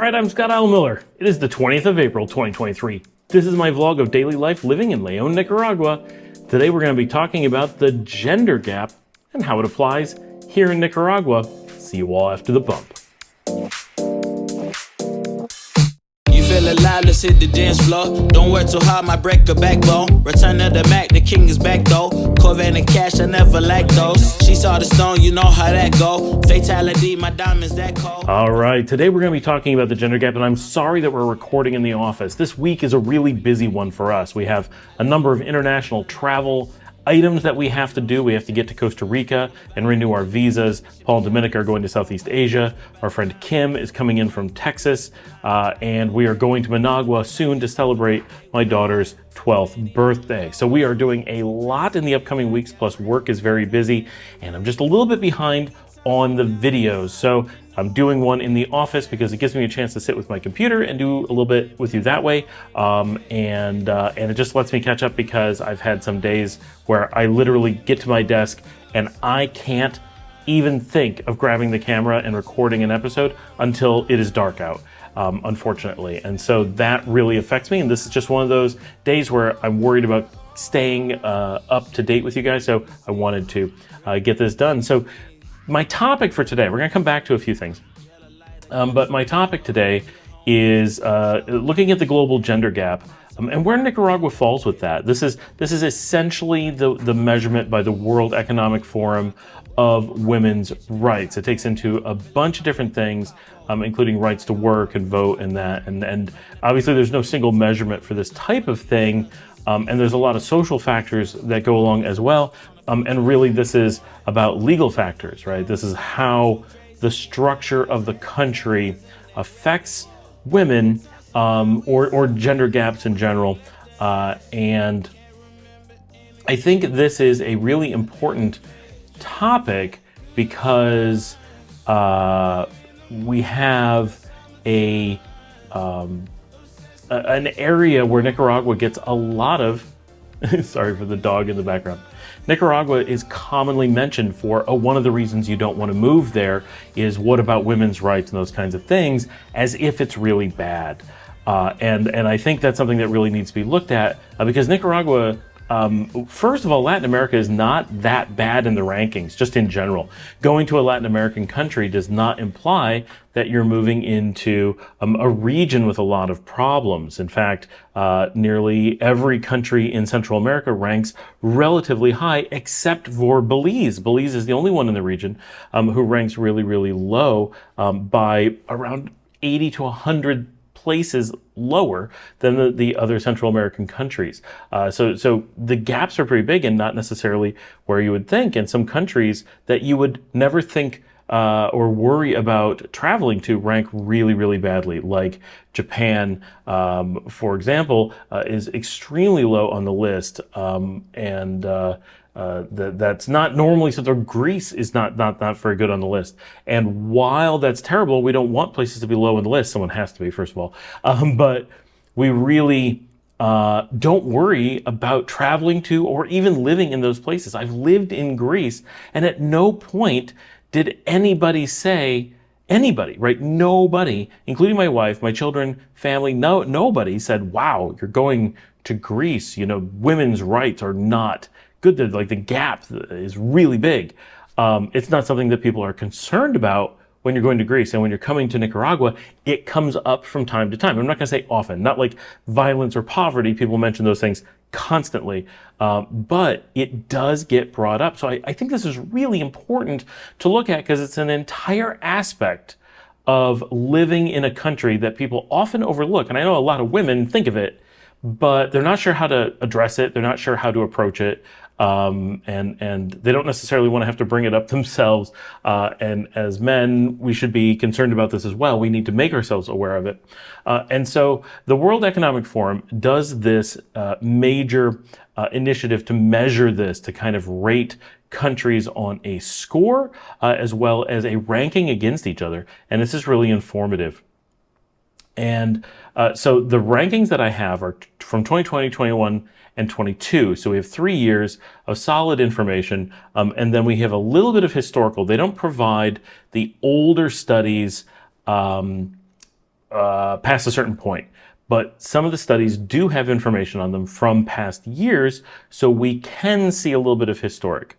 Alright, I'm Scott Miller. It is the 20th of April, 2023. This is my vlog of daily life living in Leon, Nicaragua. Today we're going to be talking about the gender gap and how it applies here in Nicaragua. See you all after the bump. Feel alive, let's hit the dance floor. Don't work too hard, my break a backbone. Return of the Mac, the king is back though. Corvette and cash, I never like those. She saw the stone, you know how that go. Fatality, my diamonds that cold. All right, today we're going to be talking about the gender gap, and I'm sorry that we're recording in the office. This week is a really busy one for us. We have a number of international travel items that we have to do. We have to get to Costa Rica and renew our visas. Paul and Dominica are going to Southeast Asia. Our friend Kim is coming in from Texas, and we are going to Managua soon to celebrate my daughter's 12th birthday. So we are doing a lot in the upcoming weeks, plus work is very busy, and I'm just a little bit behind on the videos. So I'm doing one in the office because it gives me a chance to sit with my computer and do a little bit with you that way. And it just lets me catch up because I've had some days where I literally get to my desk and I can't even think of grabbing the camera and recording an episode until it is dark out, unfortunately. And so that really affects me. And this is just one of those days where I'm worried about staying up to date with you guys. So I wanted to get this done. So my topic for today, we're going to come back to a few things, but my topic today is looking at the global gender gap and where Nicaragua falls with that. This is essentially the measurement by the World Economic Forum of women's rights. It takes into a bunch of different things, including rights to work and vote and that. And obviously there's no single measurement for this type of thing. And there's a lot of social factors that go along as well. And really this is about legal factors, right? This is how the structure of the country affects women, or gender gaps in general. And I think this is a really important topic because we have an area where Nicaragua gets a lot of, sorry for the dog in the background. Nicaragua is commonly mentioned for one of the reasons you don't want to move there is what about women's rights and those kinds of things, as if it's really bad. And I think that's something that really needs to be looked at because Nicaragua, first of all, Latin America is not that bad in the rankings, just in general. Going to a Latin American country does not imply that you're moving into a region with a lot of problems. In fact, nearly every country in Central America ranks relatively high, except for Belize. Belize is the only one in the region who ranks really, really low by around 80 to 100 places lower than the other Central American countries. So the gaps are pretty big and not necessarily where you would think. And some countries that you would never think or worry about traveling to rank really, really badly, like Japan, for example, is extremely low on the list. That's not normally, so Greece is not very good on the list. And while that's terrible, we don't want places to be low on the list. Someone has to be, first of all. But we really don't worry about traveling to or even living in those places. I've lived in Greece, and at no point did anybody say, anybody, right? Nobody, including my wife, my children, family, nobody said, wow, you're going to Greece, you know, women's rights are not good. Like the gap is really big. It's not something that people are concerned about when you're going to Greece. And when you're coming to Nicaragua, it comes up from time to time. I'm not going to say often, not like violence or poverty. People mention those things constantly, but it does get brought up. So I think this is really important to look at because it's an entire aspect of living in a country that people often overlook. And I know a lot of women think of it, but they're not sure how to address it. They're not sure how to approach it. And they don't necessarily want to have to bring it up themselves. And as men, we should be concerned about this as well. We need to make ourselves aware of it. And so the World Economic Forum does this major initiative to measure this, to kind of rate countries on a score, as well as a ranking against each other. And this is really informative. And so the rankings that I have are from 2020, 21, and 22. So we have 3 years of solid information. And then we have a little bit of historical. They don't provide the older studies past a certain point. But some of the studies do have information on them from past years, so we can see a little bit of historic.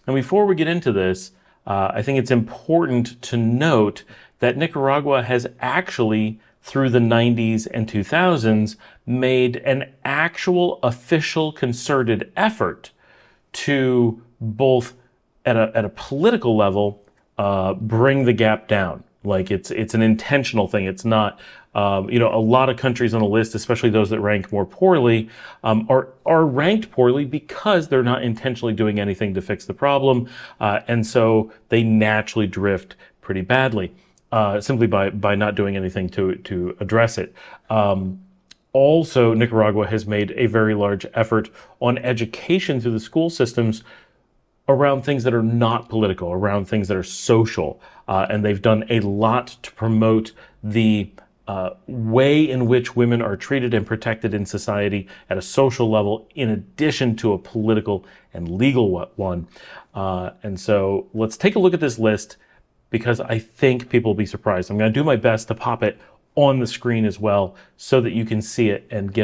And before we get into this, I think it's important to note that Nicaragua has actually, through the 90s and 2000s, made an actual official concerted effort to both at a political level bring the gap down. Like it's an intentional thing. It's not, a lot of countries on the list, especially those that rank more poorly, are ranked poorly because they're not intentionally doing anything to fix the problem, and so they naturally drift pretty badly, simply by not doing anything to address it. Also, Nicaragua has made a very large effort on education through the school systems around things that are not political, around things that are social. And they've done a lot to promote the way in which women are treated and protected in society at a social level, in addition to a political and legal one. And so let's take a look at this list, because I think people will be surprised. I'm going to do my best to pop it on the screen as well so that you can see it and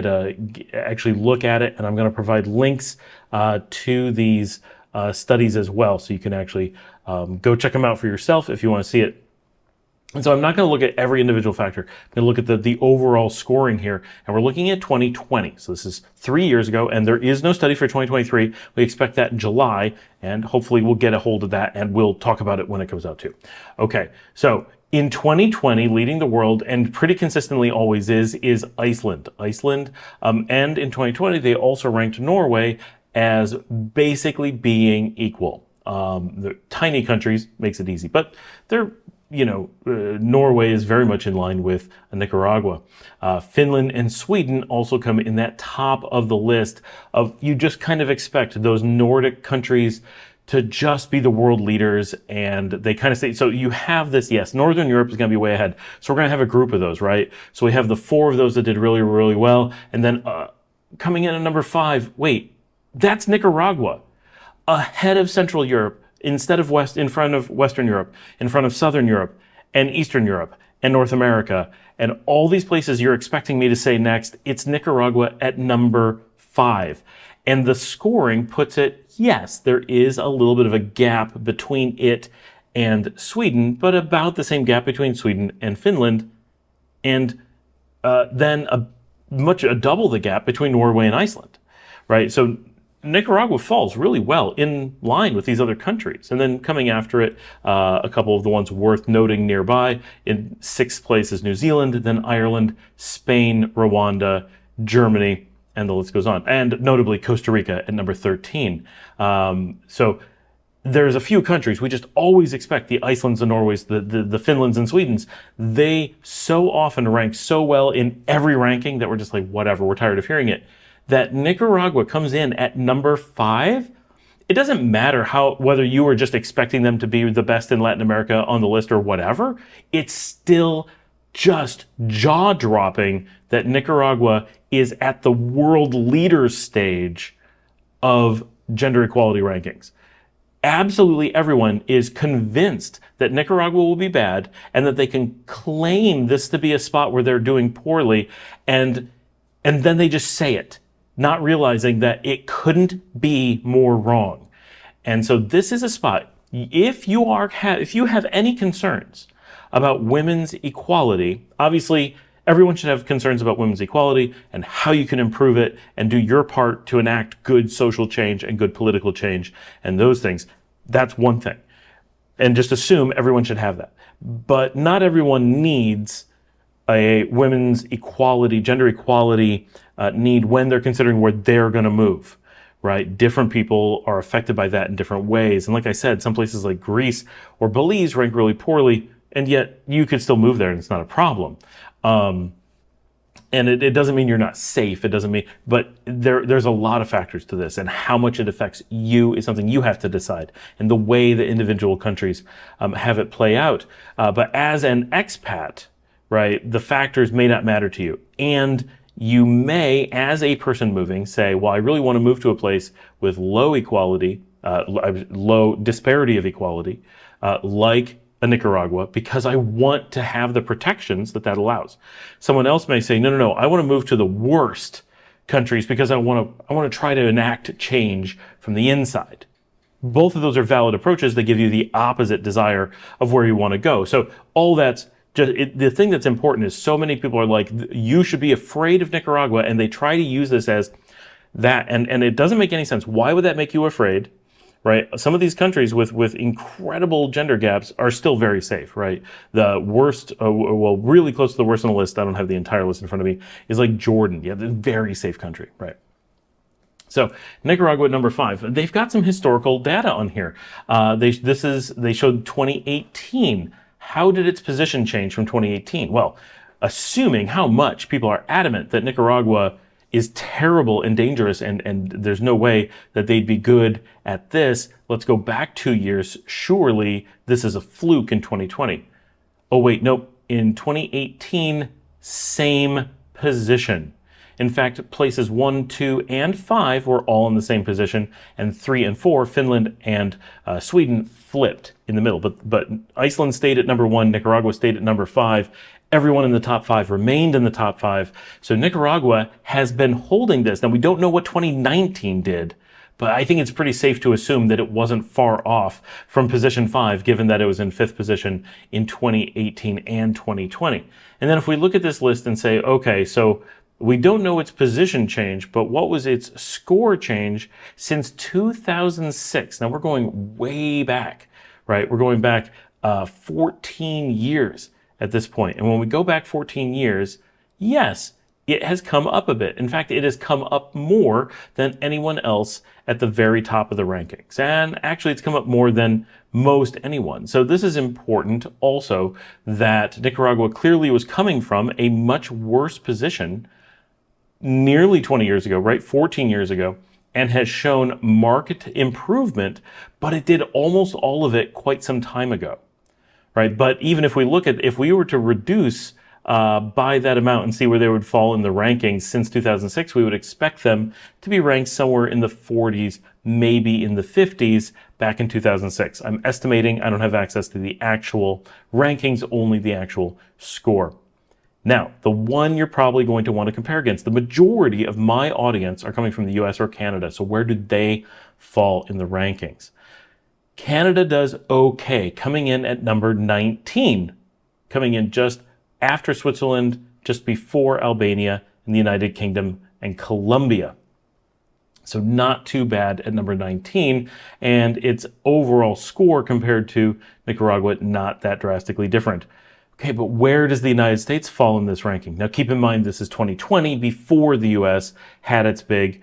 actually look at it. And I'm going to provide links to these studies as well, so you can actually go check them out for yourself if you want to see it. And so I'm not going to look at every individual factor. I'm going to look at the overall scoring here, and we're looking at 2020. So this is 3 years ago, and there is no study for 2023. We expect that in July, and hopefully we'll get a hold of that, and we'll talk about it when it comes out too. Okay, so in 2020, leading the world, and pretty consistently always is Iceland. And in 2020, they also ranked Norway as basically being equal. The tiny countries makes it easy, but they're, Norway is very much in line with Nicaragua. Finland and Sweden also come in that top of the list of, you just kind of expect those Nordic countries to just be the world leaders, and they kind of say, so you have this, yes, Northern Europe is going to be way ahead. So we're going to have a group of those, right? So we have the 4 of those that did really, really well. And then coming in at number 5, wait, that's Nicaragua, ahead of Central Europe, in front of Western Europe, in front of Southern Europe, and Eastern Europe, and North America, and all these places you're expecting me to say next. It's Nicaragua at number 5. And the scoring puts it, yes, there is a little bit of a gap between it and Sweden, but about the same gap between Sweden and Finland, and then a double the gap between Norway and Iceland, right? So Nicaragua falls really well in line with these other countries. And then coming after it, a couple of the ones worth noting nearby. In 6th place is New Zealand, then Ireland, Spain, Rwanda, Germany, and the list goes on. And notably Costa Rica at number 13. So there's a few countries we just always expect, the Icelands and Norways, the Finlands and Swedens. They so often rank so well in every ranking that we're just like, whatever, we're tired of hearing it. That Nicaragua comes in at number 5. It doesn't matter whether you were just expecting them to be the best in Latin America on the list or whatever. It's still just jaw-dropping that Nicaragua is at the world leaders stage of gender equality rankings. Absolutely everyone is convinced that Nicaragua will be bad and that they can claim this to be a spot where they're doing poorly, and then they just say it, not realizing that it couldn't be more wrong. And so this is a spot, if you have any concerns about women's equality, obviously everyone should have concerns about women's equality and how you can improve it and do your part to enact good social change and good political change and those things. That's one thing. And just assume everyone should have that. But not everyone needs a women's equality, gender equality need when they're considering where they're going to move, right? Different people are affected by that in different ways. And like I said, some places like Greece or Belize rank really poorly, and yet you could still move there and it's not a problem. And it doesn't mean you're not safe. It doesn't mean, but there's a lot of factors to this, and how much it affects you is something you have to decide, and the way the individual countries have it play out. But as an expat, right, the factors may not matter to you. And you may, as a person moving, say, well, I really want to move to a place with low equality, low disparity of equality, like a Nicaragua because I want to have the protections that allows. Someone else may say, no, I want to move to the worst countries because I want to try to enact change from the inside. Both of those are valid approaches that give you the opposite desire of where you want to go. So all that's just, the thing that's important is so many people are like, you should be afraid of Nicaragua, and they try to use this as that, and it doesn't make any sense. Why would that make you afraid? Right? Some of these countries with incredible gender gaps are still very safe, right? The worst, well, really close to the worst on the list, I don't have the entire list in front of me, is like Jordan. Yeah, the very safe country, right? So Nicaragua at number 5. They've got some historical data on here. They showed 2018. How did its position change from 2018? Well, assuming how much people are adamant that Nicaragua is terrible and dangerous and there's no way that they'd be good at this, let's go back 2 years. Surely this is a fluke in 2020. Oh wait, nope. In 2018, same position. In fact, places 1, 2, and 5 were all in the same position, and 3 and 4, Finland and Sweden, flipped in the middle. But Iceland stayed at number 1, Nicaragua stayed at number 5. Everyone in the top 5 remained in the top 5. So Nicaragua has been holding this. Now, we don't know what 2019 did, but I think it's pretty safe to assume that it wasn't far off from position 5, given that it was in 5th position in 2018 and 2020. And then if we look at this list and say, okay, so we don't know its position change, but what was its score change since 2006? Now we're going way back, right? We're going back 14 years at this point. And when we go back 14 years, yes, it has come up a bit. In fact, it has come up more than anyone else at the very top of the rankings. And actually, it's come up more than most anyone. So this is important also, that Nicaragua clearly was coming from a much worse position nearly 20 years ago, right? 14 years ago, and has shown marked improvement, but it did almost all of it quite some time ago, right? But even if we look at, if we were to reduce by that amount and see where they would fall in the rankings since 2006, we would expect them to be ranked somewhere in the 40s, maybe in the 50s back in 2006. I'm estimating. I don't have access to the actual rankings, only the actual score. Now, the one you're probably going to want to compare against, the majority of my audience are coming from the US or Canada. So where do they fall in the rankings? Canada does okay, coming in at number 19, coming in just after Switzerland, just before Albania, and the United Kingdom and Colombia. So not too bad at number 19, and its overall score compared to Nicaragua, not that drastically different. Okay, but where does the United States fall in this ranking? Now, keep in mind, this is 2020, before the U.S. had its big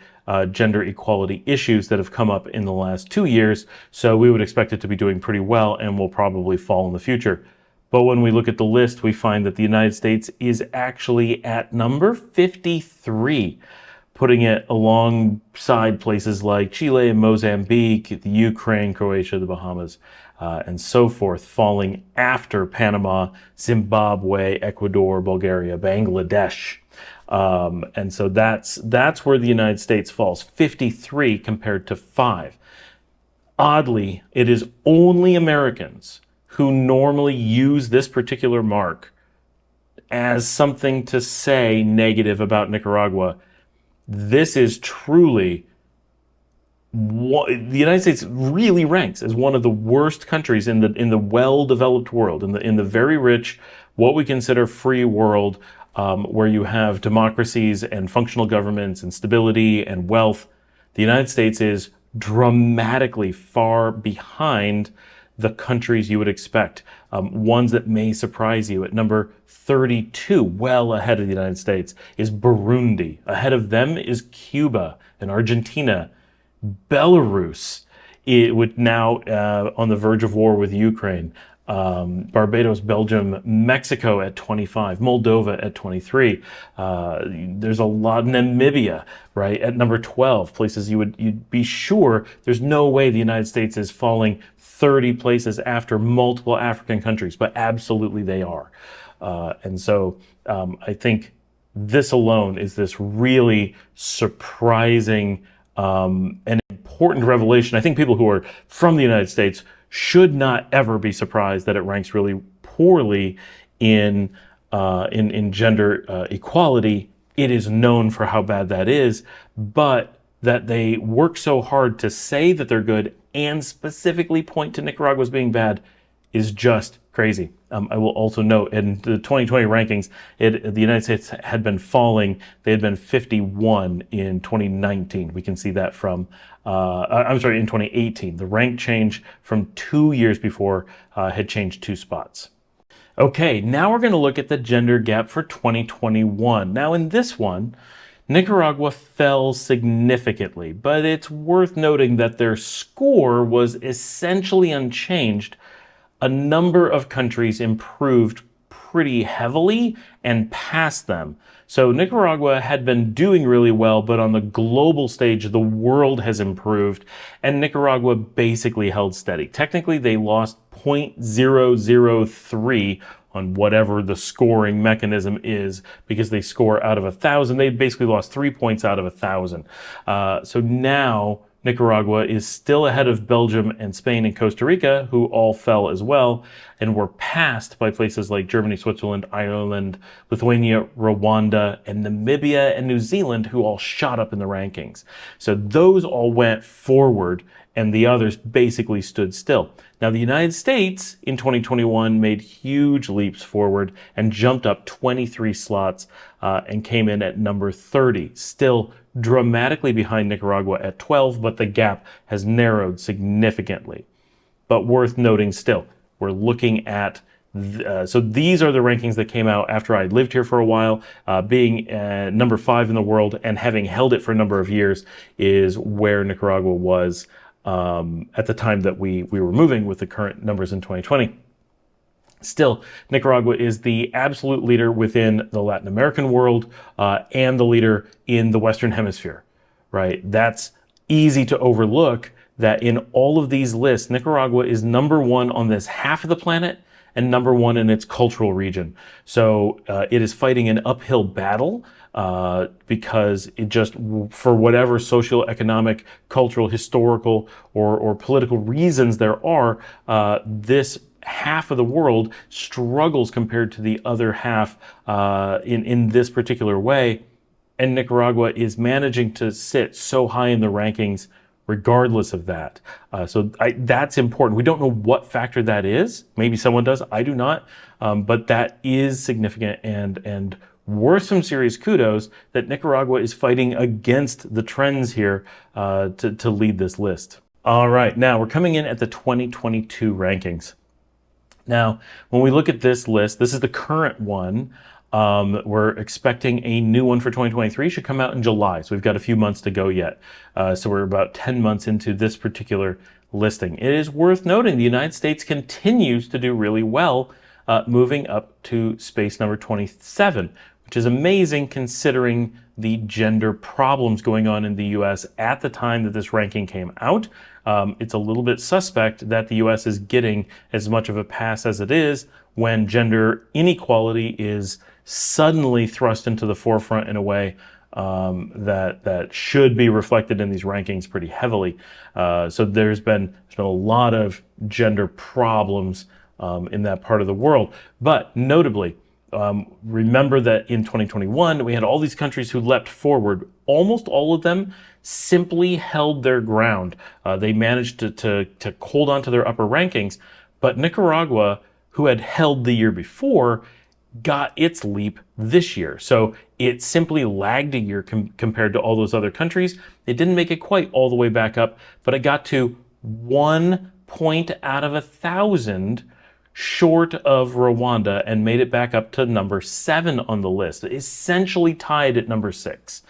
gender equality issues that have come up in the last 2 years. So we would expect it to be doing pretty well and will probably fall in the future. But when we look at the list, we find that the United States is actually at number 53, putting it alongside places like Chile and Mozambique, the Ukraine, Croatia, the Bahamas, and so forth, falling after Panama, Zimbabwe, Ecuador, Bulgaria, Bangladesh. And so that's where the United States falls, 53 compared to 5. Oddly, it is only Americans who normally use this particular mark as something to say negative about Nicaragua. This is truly, the United States really ranks as one of the worst countries in the well-developed world, in the very rich, what we consider free world, where you have democracies and functional governments and stability and wealth. The United States is dramatically far behind the countries you would expect. Ones that may surprise you. At number 32, well ahead of the United States, is Burundi. Ahead of them is Cuba and Argentina. Belarus, it would now on the verge of war with Ukraine. Barbados, Belgium, Mexico at 25, Moldova at 23. There's a lot, Namibia, right, at number 12, places you'd be sure there's no way the United States is falling 30 places after multiple African countries, but absolutely they are. And so I think this alone is this really surprising and important revelation. I think people who are from the United States should not ever be surprised that it ranks really poorly in gender equality. It is known for how bad that is, but that they work so hard to say that they're good and specifically point to Nicaragua as being bad is just crazy. I will also note in the 2020 rankings, the United States had been falling. They had been 51 in 2019. We can see that from, in 2018. The rank change from 2 years before had changed 2 spots. Okay, now we're going to look at the gender gap for 2021. Now in this one, Nicaragua fell significantly, but it's worth noting that their score was essentially unchanged. A number of countries improved pretty heavily and passed them. So Nicaragua had been doing really well, but on the global stage, the world has improved, and Nicaragua basically held steady. Technically, they lost 0.003 on whatever the scoring mechanism is, because they score out of 1,000. They basically lost 3 points out of 1,000. So now Nicaragua is still ahead of Belgium and Spain and Costa Rica, who all fell as well, and were passed by places like Germany, Switzerland, Ireland, Lithuania, Rwanda, and Namibia and New Zealand, who all shot up in the rankings. So those all went forward, and the others basically stood still. Now, the United States in 2021 made huge leaps forward and jumped up 23 slots and came in at number 30. Still dramatically behind Nicaragua at 12, but the gap has narrowed significantly. But worth noting still, we're looking at, so these are the rankings that came out after I lived here for a while, being number 5 in the world and having held it for a number of years is where Nicaragua was at the time that we were moving with the current numbers in 2020. Still, Nicaragua is the absolute leader within the Latin American world and the leader in the Western Hemisphere, right? That's easy to overlook that in all of these lists, Nicaragua is number 1 on this half of the planet and number 1 in its cultural region. So it is fighting an uphill battle because it just, for whatever social, economic, cultural, historical, or political reasons there are, this half of the world struggles compared to the other half in this particular way. And Nicaragua is managing to sit so high in the rankings regardless of that. That's important. We don't know what factor that is. Maybe someone does. I do not. But that is significant and worth some serious kudos that Nicaragua is fighting against the trends here to lead this list. All right. Now we're coming in at the 2022 rankings. Now, when we look at this list, this is the current one. We're expecting a new one for 2023. Should come out in July, so we've got a few months to go yet. So we're about 10 months into this particular listing. It is worth noting the United States continues to do really well, moving up to space number 27, which is amazing considering the gender problems going on in the U.S. at the time that this ranking came out. It's a little bit suspect that the U.S. is getting as much of a pass as it is when gender inequality is suddenly thrust into the forefront in a way that should be reflected in these rankings pretty heavily. So there's been a lot of gender problems in that part of the world. But notably, remember that in 2021, we had all these countries who leapt forward. Almost all of them simply held their ground. They managed to hold on to their upper rankings. But Nicaragua, who had held the year before, got its leap this year. So it simply lagged a year compared to all those other countries. It didn't make it quite all the way back up, but it got to 1 point out of 1,000 short of Rwanda and made it back up to number 7 on the list, essentially tied at number 6.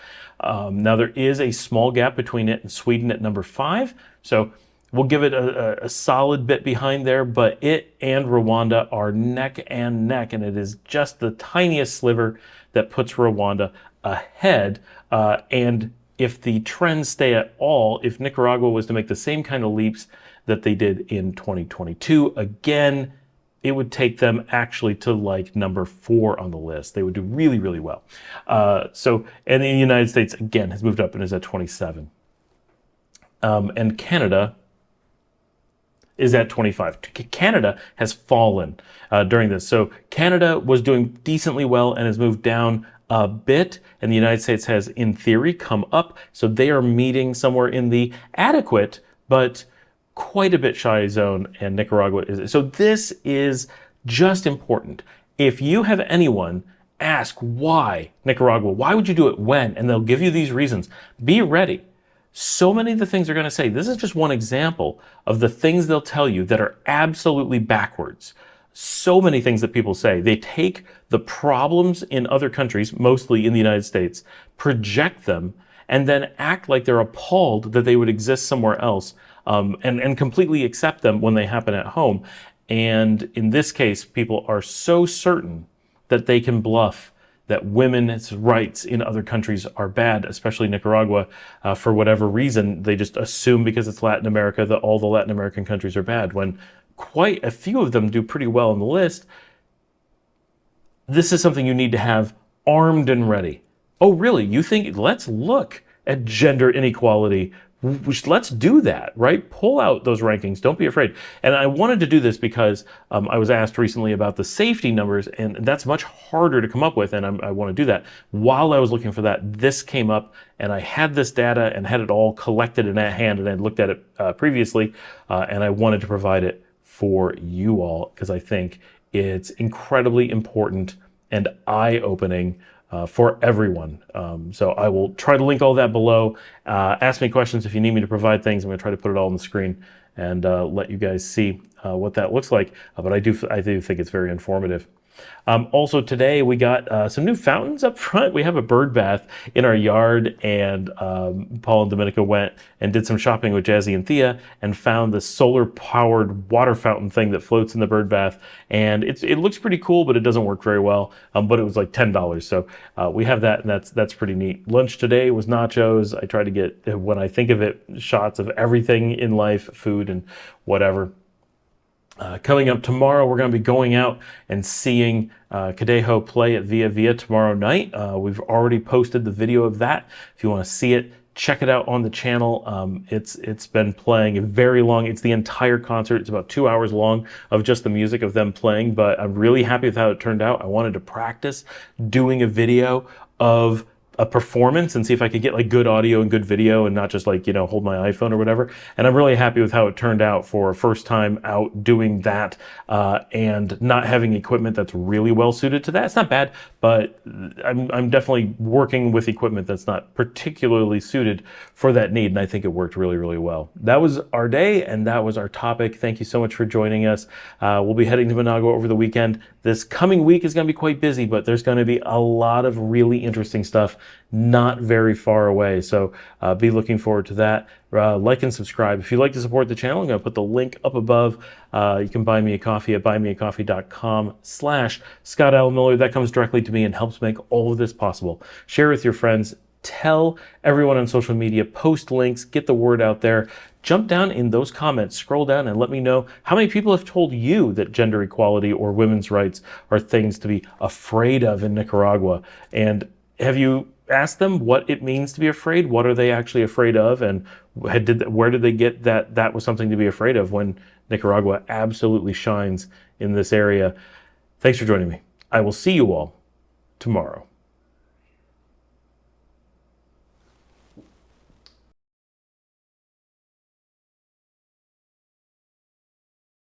Now there is a small gap between it and Sweden at number 5, so we'll give it a solid bit behind there, but it and Rwanda are neck and neck, and it is just the tiniest sliver that puts Rwanda ahead. And if the trends stay at all, if Nicaragua was to make the same kind of leaps that they did in 2022, again, it would take them actually to like number 4 on the list. They would do really, really well. And the United States, again, has moved up and is at 27. And Canada is at 25. Canada has fallen during this. So Canada was doing decently well and has moved down a bit, and the United States has, in theory, come up. So they are meeting somewhere in the adequate, but quite a bit shy zone, and Nicaragua is. So this is just important. If you have anyone ask why Nicaragua, why would you do it, when, and they'll give you these reasons, be ready. So many of the things they're going to say, this is just one example of the things they'll tell you that are absolutely backwards. So many things that people say, they take the problems in other countries, mostly in the United States, project them, and then act like they're appalled that they would exist somewhere else, and completely accept them when they happen at home. And in this case, people are so certain that they can bluff that women's rights in other countries are bad, especially Nicaragua, for whatever reason. They just assume because it's Latin America that all the Latin American countries are bad, when quite a few of them do pretty well on the list. This is something you need to have armed and ready. Oh, really? You think, let's look at gender inequality. Let's do that, right? Pull out those rankings. Don't be afraid. And I wanted to do this because I was asked recently about the safety numbers, and that's much harder to come up with, and I want to do that. While I was looking for that, this came up, and I had this data and had it all collected in at hand, and I looked at it previously, and I wanted to provide it for you all because I think it's incredibly important and eye-opening for everyone. So I will try to link all that below. Ask me questions if you need me to provide things. I'm going to try to put it all on the screen and let you guys see what that looks like. But I do think it's very informative. Also today we got some new fountains up front. We have a bird bath in our yard, and Paul and Dominica went and did some shopping with Jazzy and Thea and found this solar powered water fountain thing that floats in the bird bath, and it looks pretty cool, but it doesn't work very well. But it was like $10, so we have that, and that's pretty neat. Lunch today was nachos. I try to get, when I think of it, shots of everything in life, food and whatever. Coming up tomorrow, we're going to be going out and seeing Cadejo play at Via Via tomorrow night. We've already posted the video of that. If you want to see it, check it out on the channel. It's been playing very long. It's the entire concert. It's about 2 hours long of just the music of them playing, but I'm really happy with how it turned out. I wanted to practice doing a video of a performance and see if I could get like good audio and good video and not just like, you know, hold my iPhone or whatever. And I'm really happy with how it turned out for a first time out doing that, and not having equipment that's really well suited to that. It's not bad, but I'm definitely working with equipment that's not particularly suited for that need. And I think it worked really, really well. That was our day, and that was our topic. Thank you so much for joining us. We'll be heading to Managua over the weekend. This coming week is going to be quite busy, but there's going to be a lot of really interesting stuff not very far away. So be looking forward to that. Like and subscribe. If you'd like to support the channel, I'm going to put the link up above. You can buy me a coffee at buymeacoffee.com/Scott Allen Miller. That comes directly to me and helps make all of this possible. Share with your friends. Tell everyone on social media, post links, get the word out there. Jump down in those comments, scroll down and let me know how many people have told you that gender equality or women's rights are things to be afraid of in Nicaragua. And have you asked them what it means to be afraid? What are they actually afraid of? And where did they get that was something to be afraid of when Nicaragua absolutely shines in this area? Thanks for joining me. I will see you all tomorrow.